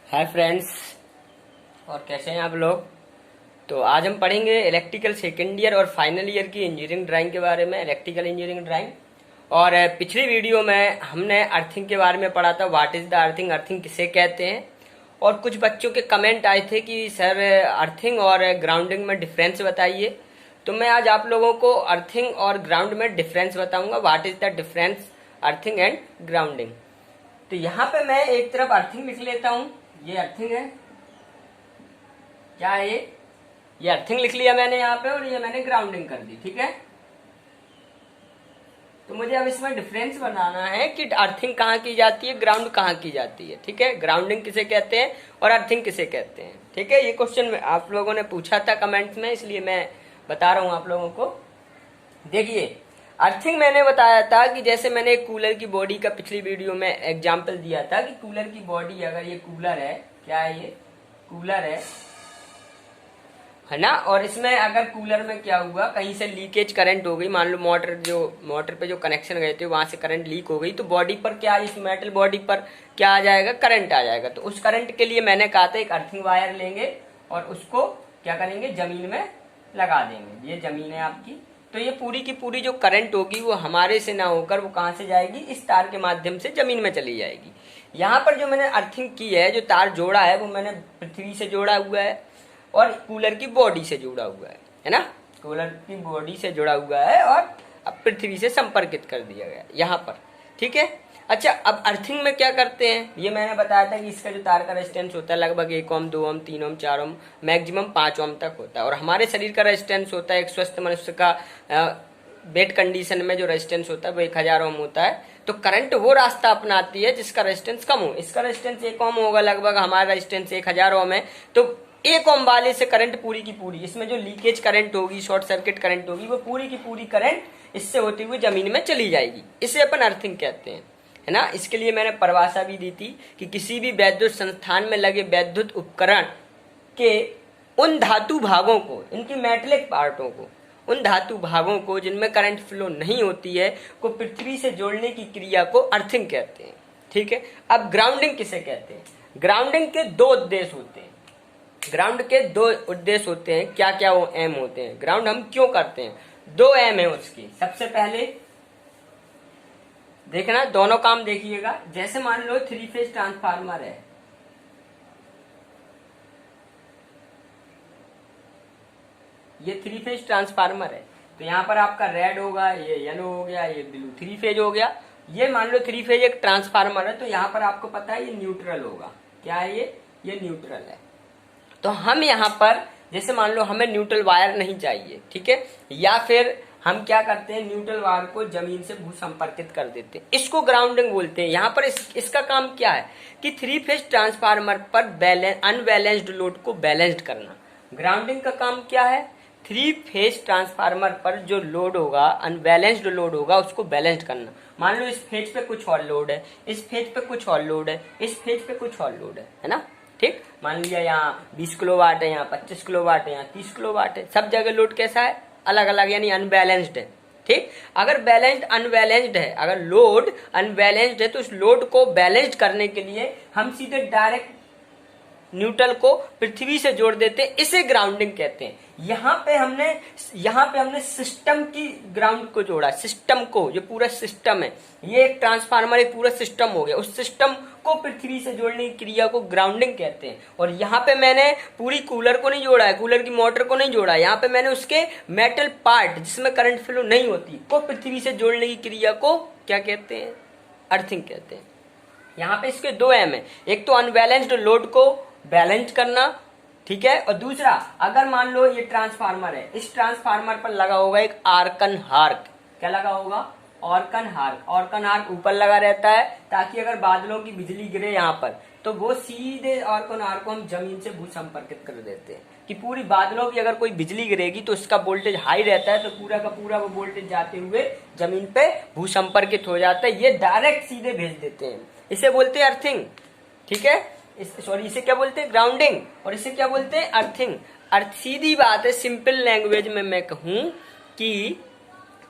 Hi friends, और कैसे हैं आप लोग। तो आज हम पढ़ेंगे इलेक्ट्रिकल सेकेंड ईयर और फाइनल ईयर की इंजीनियरिंग ड्राइंग के बारे में, इलेक्ट्रिकल इंजीनियरिंग ड्राइंग। और पिछली वीडियो में हमने अर्थिंग के बारे में पढ़ा था, what is the earthing, earthing किसे कहते हैं। और कुछ बच्चों के कमेंट आए थे कि सर अर्थिंग और ग्राउंडिंग में डिफरेंस बताइए। तो मैं आज आप लोगों को अर्थिंग और ग्राउंड में डिफरेंस बताऊंगा, what is the difference earthing and grounding. तो यहाँ पे मैं एक तरफ अर्थिंग लिख लेता हूँ, ये अर्थिंग है, क्या है ये अर्थिंग लिख लिया मैंने यहाँ पे, और ये मैंने ग्राउंडिंग कर दी। ठीक है, तो मुझे अब इसमें डिफरेंस बनाना है कि अर्थिंग कहाँ की जाती है, ग्राउंड कहाँ की जाती है। ठीक है, ग्राउंडिंग किसे कहते हैं और अर्थिंग किसे कहते हैं। ठीक है, ये क्वेश्चन आप लोगों ने पूछा था कमेंट्स में, इसलिए मैं बता रहा हूँ आप लोगों को। देखिए, अर्थिंग मैंने बताया था कि जैसे मैंने एक कूलर की बॉडी का पिछली वीडियो में एग्जांपल दिया था कि कूलर की बॉडी, अगर ये कूलर है, क्या है ये कूलर है ना, और इसमें अगर कूलर में क्या हुआ, कहीं से लीकेज करंट हो गई, मान लो मोटर पे जो कनेक्शन गए थे वहां से करंट लीक हो गई, तो बॉडी पर क्या, इस मेटल बॉडी पर क्या आ जाएगा, करंट आ जाएगा। तो उस करंट के लिए मैंने कहा था एक अर्थिंग वायर लेंगे और उसको क्या करेंगे, जमीन में लगा देंगे। ये जमीन है आपकी, तो ये पूरी की पूरी जो करंट होगी वो हमारे से ना होकर वो कहां से जाएगी, इस तार के माध्यम से जमीन में चली जाएगी। यहाँ पर जो मैंने अर्थिंग की है, जो तार जोड़ा है, वो मैंने पृथ्वी से जोड़ा हुआ है और कूलर की बॉडी से जुड़ा हुआ है ना, कूलर की बॉडी से जुड़ा हुआ है और अब पृथ्वी से संपर्कित कर दिया गया यहाँ पर। ठीक है, अच्छा, अब अर्थिंग में क्या करते हैं, ये मैंने बताया था कि इसका जो तार का रेजिस्टेंस होता है लगभग 1 ओम, 2 ओम, 3 ओम, 4 ओम, मैक्सिमम 5 ओम तक होता है। और हमारे शरीर का रेजिस्टेंस होता है, एक स्वस्थ मनुष्य का बेड कंडीशन में जो रेजिस्टेंस होता है वो 1000 ओम होता है। तो करंट वो रास्ता अपनाती है जिसका रेजिस्टेंस कम हो। इसका रेजिस्टेंस 1 ओम होगा लगभग, हमारा रेजिस्टेंस 1000 ओम है, तो 1 ओम वाले से करंट पूरी की पूरी, इसमें जो लीकेज करंट होगी, शॉर्ट सर्किट करंट होगी, वो पूरी की पूरी करंट इससे होती हुई जमीन में चली जाएगी। इसे अपन अर्थिंग कहते हैं, है ना। इसके लिए मैंने परिभाषा भी दी थी कि किसी भी वैद्युत संस्थान में लगे वैद्युत उपकरण के उन धातु भागों को, इनकी मेटलिक पार्टों को, उन धातु भागों को जिनमें करंट फ्लो नहीं होती है, को पृथ्वी से जोड़ने की क्रिया को अर्थिंग कहते हैं। ठीक है, अब ग्राउंडिंग किसे कहते हैं। ग्राउंडिंग के 2 उद्देश्य होते हैं, ग्राउंड के 2 उद्देश्य होते हैं। क्या क्या वो एम होते हैं, ग्राउंड हम क्यों करते हैं, 2 एम है उसकी। सबसे पहले देखना, दोनों काम देखिएगा। जैसे मान लो 3 फेज ट्रांसफार्मर है, ये 3 फेज ट्रांसफार्मर है, तो यहाँ पर आपका रेड होगा, ये येलो हो गया, ये ब्लू, 3 फेज हो गया। ये मान लो 3 फेज एक ट्रांसफार्मर है, तो यहाँ पर आपको पता है ये न्यूट्रल होगा। क्या है ये न्यूट्रल है। तो हम यहाँ पर जैसे मान लो हमें न्यूट्रल वायर नहीं चाहिए, ठीक है, या फिर हम क्या करते हैं, न्यूट्रल वायर को जमीन से भू संपर्कित कर देते हैं, इसको ग्राउंडिंग बोलते हैं। यहाँ पर इसका काम क्या है कि 3 फेज ट्रांसफार्मर पर अनबैलेंस्ड लोड को बैलेंस्ड करना। ग्राउंडिंग का काम क्या है, 3 फेज ट्रांसफार्मर पर जो लोड होगा, अनबैलेंस्ड लोड होगा, उसको बैलेंस्ड करना। मान लो इस फेज पे कुछ और लोड है, इस फेज पे कुछ और लोड है, इस फेज पे कुछ और लोड है ना। ठीक, मान लिया यहाँ 20 किलोवाट है, यहाँ 25 किलोवाट है, यहाँ 30 किलोवाट है, सब जगह लोड कैसा है, अलग अलग, यानी अनबैलेंस्ड है। ठीक, अगर बैलेंस्ड अनबैलेंस्ड है, अगर लोड अनबैलेंस्ड है, तो उस लोड को बैलेंस्ड करने के लिए हम सीधे डायरेक्ट न्यूट्रल को पृथ्वी से जोड़ देते हैं, इसे ग्राउंडिंग कहते हैं। यहाँ पे हमने सिस्टम की ग्राउंड को जोड़ा, सिस्टम को, जो पूरा सिस्टम है, ये एक ट्रांसफार्मर एक पूरा सिस्टम हो गया, उस सिस्टम को पृथ्वी से जोड़ने की क्रिया को ग्राउंडिंग कहते हैं। और यहाँ पे मैंने पूरी कूलर को नहीं जोड़ा है, कूलर की मोटर को नहीं जोड़ा, यहाँ पे मैंने उसके मेटल पार्ट जिसमें करंट फ्लो नहीं होती को पृथ्वी से जोड़ने की क्रिया को क्या कहते हैं, अर्थिंग कहते हैं। यहाँ पे इसके 2 एम है, एक तो अनबैलेंस्ड लोड को बैलेंस करना, ठीक है, और दूसरा, अगर मान लो ये ट्रांसफार्मर है, इस ट्रांसफार्मर पर लगा होगा एक आर्कन हार्क। क्या लगा होगा, ऑर्कन हार्क। ऑर्कन हार्क ऊपर लगा रहता है ताकि अगर बादलों की बिजली गिरे यहाँ पर, तो वो सीधे ऑर्कन हार्क को हम जमीन से भू संपर्कित कर देते हैं कि पूरी बादलों की अगर कोई बिजली गिरेगी तो इसका वोल्टेज हाई रहता है, तो पूरा का पूरा वो वोल्टेज जाते हुए जमीन पे भू संपर्कित हो जाता है। ये डायरेक्ट सीधे भेज देते हैं, इसे बोलते हैं अर्थिंग। ठीक है, इसे क्या बोलते हैं, ग्राउंडिंग, और इसे क्या बोलते हैं, अर्थिंग। सीधी बात है, सिंपल लैंग्वेज में मैं कहूं कि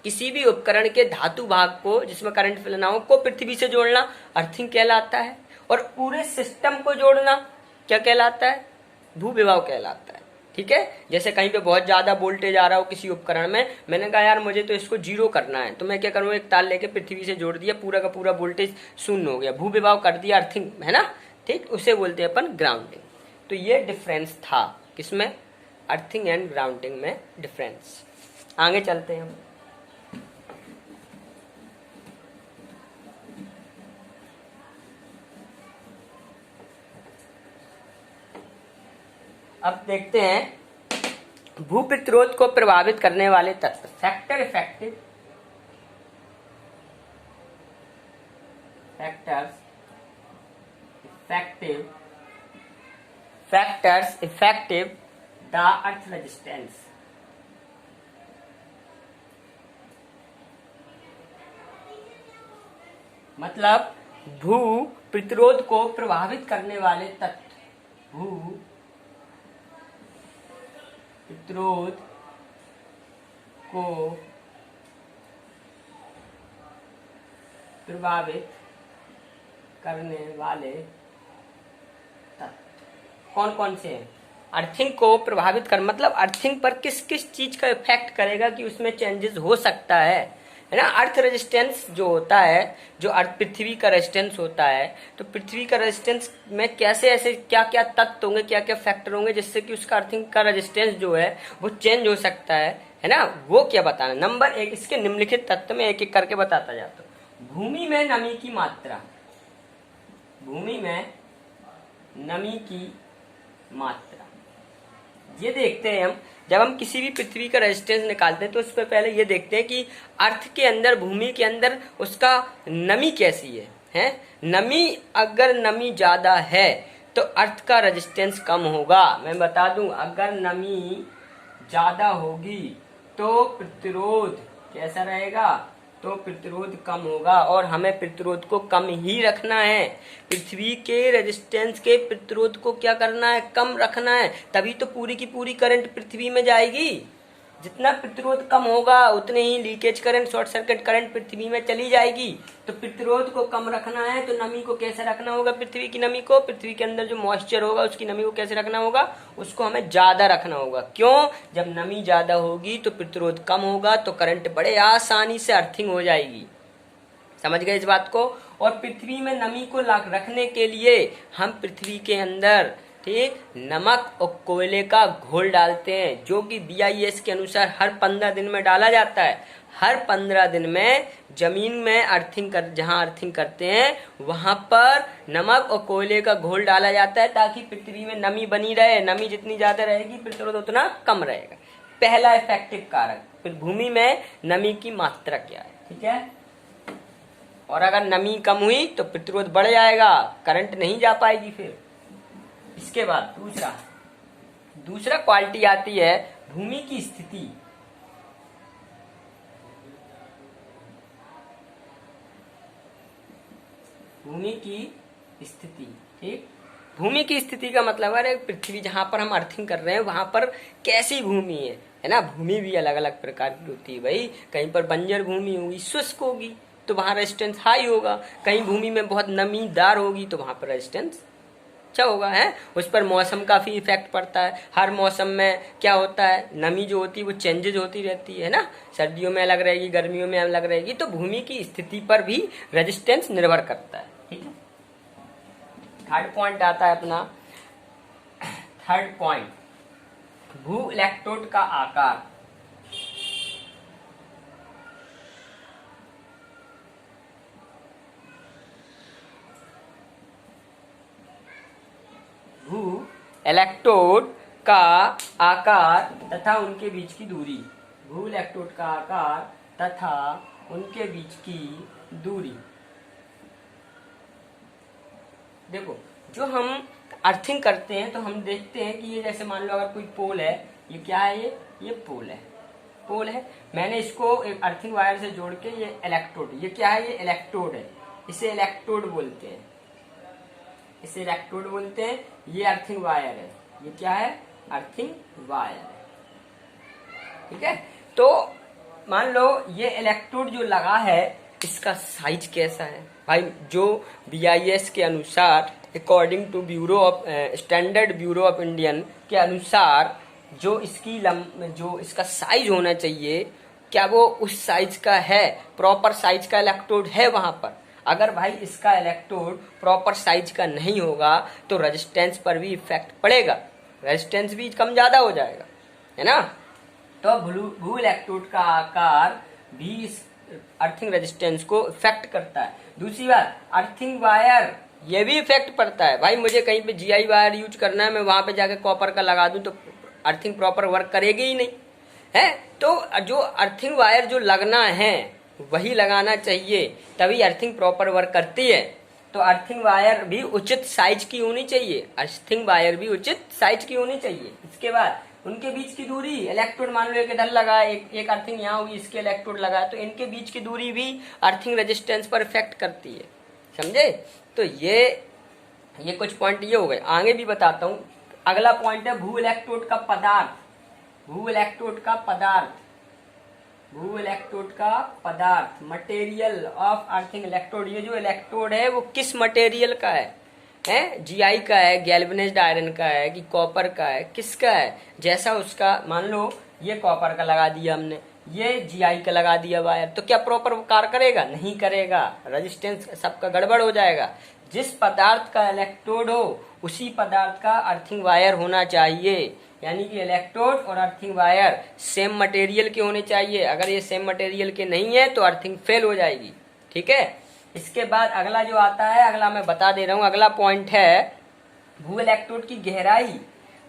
किसी भी उपकरण के धातु भाग को जिसमें करंट फ्लो ना हो को पृथ्वी से जोड़ना अर्थिंग कहलाता है, और पूरे सिस्टम को जोड़ना क्या कहलाता है? भूविभव कहलाता है। ठीक है, जैसे कहीं पे बहुत ज्यादा वोल्टेज आ रहा हो किसी उपकरण में, मैंने कहा यार मुझे तो इसको 0 करना है, तो मैं क्या करूँ, एक तार लेके पृथ्वी से जोड़ दिया, पूरा का पूरा वोल्टेज शून्य हो गया, भूविभव कर दिया, अर्थिंग, है ना। ठीक, उसे बोलते हैं अपन ग्राउंडिंग। तो ये डिफरेंस था किसमें? अर्थिंग एंड ग्राउंडिंग में डिफरेंस। आगे चलते हैं हम। अब देखते हैं भू प्रतिरोध को प्रभावित करने वाले तत्व, factors effective the earth resistance. मतलब भू प्रतिरोध को प्रभावित करने वाले तत्व, भू प्रतिरोध को प्रभावित करने वाले तत्व कौन कौन से हैं? अर्थिंग को प्रभावित कर, मतलब अर्थिंग पर किस किस चीज का इफेक्ट करेगा कि उसमें चेंजेस हो सकता है ना। अर्थ रेजिस्टेंस जो होता है, जो अर्थ पृथ्वी का रेजिस्टेंस होता है, तो पृथ्वी का रेजिस्टेंस में कैसे ऐसे क्या क्या तत्व होंगे, क्या क्या फैक्टर होंगे जिससे कि उसका अर्थिंग का रेजिस्टेंस जो है वो चेंज हो सकता है ना। वो क्या बताना। नंबर 1, इसके निम्नलिखित तत्व में एक एक करके बताता जाता हूं। भूमि में नमी की मात्रा, भूमि में नमी की मात्रा, ये देखते हैं हम जब हम किसी भी पृथ्वी का रेजिस्टेंस निकालते हैं, तो उससे पहले ये देखते हैं कि अर्थ के अंदर, भूमि के अंदर उसका नमी कैसी है? नमी, अगर नमी ज्यादा है तो अर्थ का रेजिस्टेंस कम होगा। मैं बता दूं, अगर नमी ज्यादा होगी तो प्रतिरोध कैसा रहेगा? तो प्रतिरोध कम होगा, और हमें प्रतिरोध को कम ही रखना है। पृथ्वी के रेजिस्टेंस के प्रतिरोध को क्या करना है? कम रखना है, तभी तो पूरी की पूरी करंट पृथ्वी में जाएगी। जितना प्रतिरोध कम होगा उतने ही leakage current, short circuit current पृथ्वी में चली जाएगी। तो प्रतिरोध को कम रखना है, तो नमी को कैसे रखना होगा? पृथ्वी की नमी को, पृथ्वी के अंदर जो मॉइस्चर होगा उसकी नमी को कैसे रखना होगा? उसको हमें ज्यादा रखना होगा। क्यों? जब नमी ज्यादा होगी तो प्रतिरोध कम होगा, तो करंट बड़े आसानी से अर्थिंग हो जाएगी। समझ गए इस बात को? और पृथ्वी में नमी को रखने के लिए हम पृथ्वी के अंदर, ठीक, नमक और कोयले का घोल डालते हैं, जो कि BIS के अनुसार हर 15 दिन में डाला जाता है। हर 15 दिन में जमीन में जहां अर्थिंग करते हैं वहां पर नमक और कोयले का घोल डाला जाता है, ताकि पृथ्वी में नमी बनी रहे। नमी जितनी ज्यादा रहेगी प्रतिरोध उतना कम रहेगा। पहला इफेक्टिव कारक। फिर भूमि में नमी की मात्रा क्या है, ठीक है। और अगर नमी कम हुई तो प्रतिरोध बढ़ जाएगा, करंट नहीं जा पाएगी। फिर इसके बाद दूसरा क्वालिटी आती है भूमि की स्थिति। भूमि की स्थिति, ठीक। भूमि की स्थिति का मतलब है पृथ्वी जहां पर हम अर्थिंग कर रहे हैं वहां पर कैसी भूमि है ना। भूमि भी अलग अलग प्रकार की होती है भाई। कहीं पर बंजर भूमि होगी, शुष्क होगी, तो वहां रेजिस्टेंस हाई होगा। कहीं भूमि में बहुत नमीदार होगी तो वहां पर रेजिस्टेंस अच्छा होगा, है। उस पर मौसम का भी इफेक्ट पड़ता है। हर मौसम में क्या होता है, नमी जो होती है वो चेंजेज होती रहती है ना। सर्दियों में अलग रहेगी, गर्मियों में अलग रहेगी। तो भूमि की स्थिति पर भी रेजिस्टेंस निर्भर करता है, ठीक है। थर्ड पॉइंट आता है अपना, थर्ड पॉइंट, भू इलेक्ट्रोड का आकार। भू इलेक्ट्रोड का आकार तथा उनके बीच की दूरी। भू इलेक्ट्रोड का आकार तथा उनके बीच की दूरी। देखो, जो हम अर्थिंग करते हैं तो हम देखते हैं कि ये जैसे मान लो अगर कोई पोल है, ये क्या है, ये पोल है। मैंने इसको एक अर्थिंग वायर से जोड़ के, ये इलेक्ट्रोड, ये क्या है, ये इलेक्ट्रोड है। इसे इलेक्ट्रोड बोलते हैं, इसे इलेक्ट्रोड बोलते हैं। ये अर्थिंग वायर है, ये क्या है, अर्थिंग वायर है, ठीक है। तो मान लो ये इलेक्ट्रोड जो लगा है, इसका साइज कैसा है भाई। जो BIS के अनुसार according to standard bureau of Indian के अनुसार जो इसका साइज होना चाहिए, क्या वो उस साइज का है, प्रॉपर साइज का इलेक्ट्रोड है वहां पर। अगर भाई इसका इलेक्ट्रोड प्रॉपर साइज का नहीं होगा तो रेजिस्टेंस पर भी इफेक्ट पड़ेगा, रेजिस्टेंस भी कम ज्यादा हो जाएगा, है ना। तो भू इलेक्ट्रोड का आकार भी इस अर्थिंग रेजिस्टेंस को इफेक्ट करता है। दूसरी बात, अर्थिंग वायर ये भी इफेक्ट पड़ता है। भाई मुझे कहीं पे जीआई वायर यूज करना है, मैं वहां पे जाके कॉपर का लगा दूं तो अर्थिंग प्रॉपर वर्क करेगी ही नहीं, है। तो जो अर्थिंग वायर जो लगना है वही लगाना चाहिए, तभी अर्थिंग प्रॉपर वर्क करती है। तो अर्थिंग वायर भी उचित साइज की होनी चाहिए, अर्थिंग वायर भी उचित साइज की होनी चाहिए। इसके बाद उनके बीच की दूरी, इलेक्ट्रोड मान लो एक इधर लगा, एक अर्थिंग यहाँ होगी, इसके इलेक्ट्रोड लगा, तो इनके बीच की दूरी भी अर्थिंग रेजिस्टेंस पर इफेक्ट करती है, समझे। तो ये कुछ पॉइंट ये हो गए, आगे भी बताता हूँ। अगला पॉइंट है भू इलेक्ट्रोड का पदार्थ। भू इलेक्ट्रोड का पदार्थ, भू इलेक्ट्रोड का पदार्थ, मटेरियल ऑफ अर्थिंग इलेक्ट्रोड। ये जो इलेक्ट्रोड है वो किस मटेरियल का है, जीआई का है, गैल्वेनाइज्ड आयरन का है कि कॉपर का है, किसका है। जैसा उसका, मान लो ये कॉपर का लगा दिया हमने, ये जीआई का लगा दिया वायर, तो क्या प्रॉपर कार्य करेगा? नहीं करेगा, रेजिस्टेंस सबका गड़बड़ हो जाएगा। जिस पदार्थ का इलेक्ट्रोड हो उसी पदार्थ का अर्थिंग वायर होना चाहिए, यानी कि इलेक्ट्रोड और अर्थिंग वायर सेम मटेरियल के होने चाहिए। अगर ये सेम मटेरियल के नहीं है तो अर्थिंग फेल हो जाएगी, ठीक है। इसके बाद अगला जो आता है, अगला मैं बता दे रहा हूं, अगला पॉइंट है भू इलेक्ट्रोड की गहराई।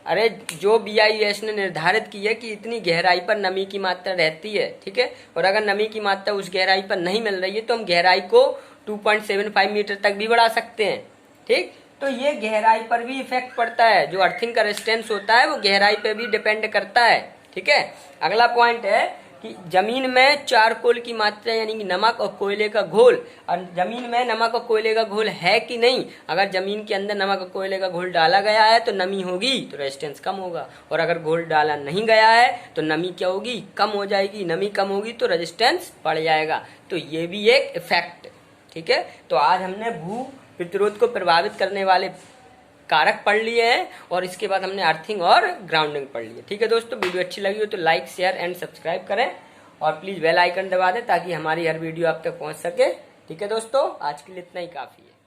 अरे जो BIS ने निर्धारित की है कि इतनी गहराई पर नमी की मात्रा रहती है, ठीक है, और अगर नमी की मात्रा उस गहराई पर नहीं मिल रही है तो हम गहराई को 2.75 मीटर तक भी बढ़ा सकते हैं, ठीक। तो ये गहराई पर भी इफेक्ट पड़ता है, जो अर्थिंग का रेजिस्टेंस होता है वो गहराई पर भी डिपेंड करता है, ठीक है। अगला पॉइंट है कि जमीन में चारकोल की मात्रा यानी कि नमक और कोयले का घोल, और जमीन में नमक और कोयले का घोल है कि नहीं। अगर जमीन के अंदर नमक और कोयले का घोल डाला गया है तो नमी होगी तो रेजिस्टेंस कम होगा, और अगर घोल डाला नहीं गया है तो नमी क्या होगी? कम हो जाएगी। नमी कम होगी तो रेजिस्टेंस बढ़ जाएगा। तो ये भी एक इफेक्ट, ठीक है। तो आज हमने भू प्रतिरोध को प्रभावित करने वाले कारक पढ़ लिए हैं और इसके बाद हमने अर्थिंग और ग्राउंडिंग पढ़ लिए, ठीक है दोस्तों। वीडियो अच्छी लगी हो तो लाइक, शेयर एंड सब्सक्राइब करें और प्लीज बेल आइकन दबा दें ताकि हमारी हर वीडियो आप तक पहुंच सके, ठीक है दोस्तों। आज के लिए इतना ही काफी है।